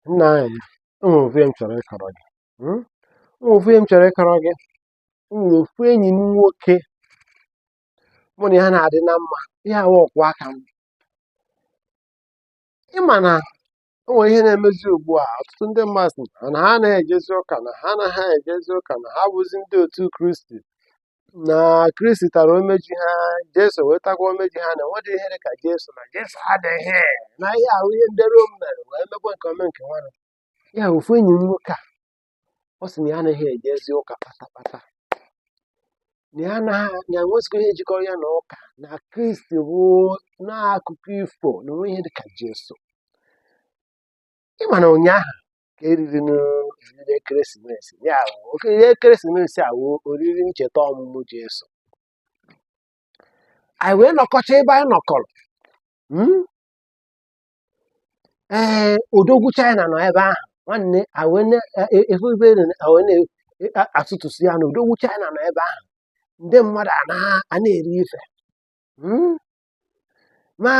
Nna anyị, enwere ofu ihe m chọrọ ịkọrọ gị. Enwere ofu ihe m chọrọ ịkọrọ gị. Enwere ofu enyi m nwoke mụ na ya na-adị na mma. Ihe awa ọkwụ aka m. Ịma na o nwere ihe na-emezi ugbu a. Ọtụtụ ndị mmadụ na ha anaghị ejezi ụka, na ha anaghị ejezi ụka, na ha bụzi ndị otu Kristi. Na Kristi tara omeji ha, Jesu wee takwa omeji ha, na enweghị ihe dị ka Jesu, na Jesu adịghị. Na ihe ahụ ihe ndị Rom mere wee mekwa nke ome nke nwanne. Ya ofu enyi m nwoke a, ọ sị na ya anaghị ejezi ụka kpatakpata, na ya nwezikwa ihe jikọrọ ya na ụka, na Kristi bụ n'akụkụ ifo, na onwe ihe dịka Jesu. Ịma na ụnyaahụ ka eriri n'oriri ekeresimesi. Ya oriri ekeresimesi a wụ oriri ncheta ọmụmụ Jesu. Anyị wee nọkọcha ebe anyị nọkọrọ. Odogwu China nọ ebe ahụ. Nwanne asụtụsụ ya na odogwu China nọ ebe ahụ. Ndị mmadụ a na-eri ife. Ma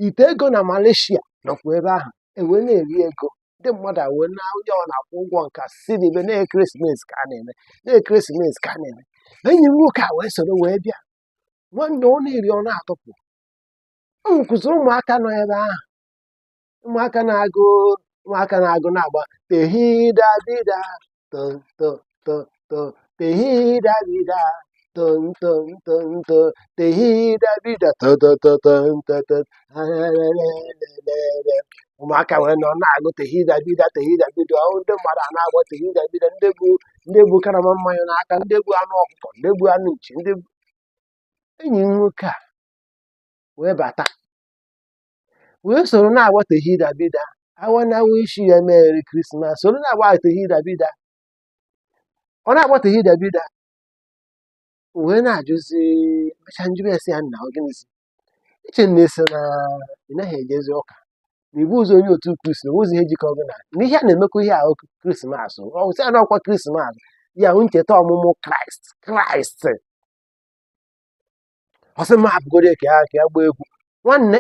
ite ego na Malaysia nọkwa ebe ahụ. Ewee na-eri ego. Ndị mmadụ awee na onye ọ na-akwụ ụgwọ nka si n'ebe na-ekeresimesi ka a na-eme. Na-ekeresimesi ka a na-eme. Enyi m nwoke a wee soro wee bịa. Nwanne ọ na-eri ọ na-atụpụ. O nwekwazịrị ụmụaka nọ ebe ahụ. Ụmụaka na-agụ na-agba tehida bida ton ton ton ton tehida bida ton ton ton ton tehida bida ton ton ton ton ton ton. Ụmụaka wee nọ na-agụ tehida bida tehida bida. Ndị mmadụ a na-agba tehida bida, ndị bu karama mmanya n'aka, ndị bu anụ ọkụkọ, ndị bu anụ nchi, ndị bu. Enyi m nwoke a wee bata wee soro na-agba tehida bida. Awa na-awụ isi ya Merry Christmas. Soro na-agba tehida bida. Ọ na-agba tehida bida. Wee na-ajụzi mecha njụrụ esi ya nna ogenizi. Iche na-ese na ị naghị ejezi ụka. Na ibu ụzọ onye otu Kristi, na ụzọ ihe jikọrọ gị na n'ihe a na-emekwa ihe ahụ Krismas. Ọ sị na ọkwa Krismas. Ya hụ ncheta ọmụmụ Kraịst. Ọ sị m abụgoro ka ya gbaa egwu. Nwanne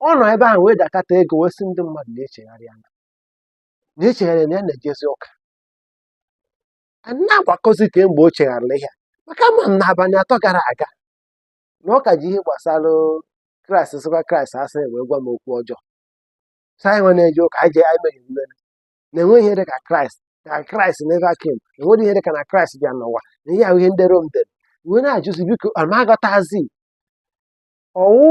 ọ nọ ebe ahụ wee dakata ego wee sị ndị mmadụ na-echegharị anya. Na-echegharị na ya na-ejezi ụka. A na-agbakọzi kemgbe o chegharịrị ihe. Maka ama m n'abalị 3 gara aga na ọ ka ji ihe gbasara Kraịst sịkwa Kraịst asị wee gwa m okwu ọjọọ. Sị anyị nwe na-eje ụka anyị mere mmeri. Na enweghị ihe dị ka Kraịst. Na Kraịst never came. Enweghị ihe dị ka na Kraịst bịa n'ụwa. Na ihe ahụ ihe ndị Rom dere. Wee na-ajụzi biko, a ma aghọtazi. Ọwụ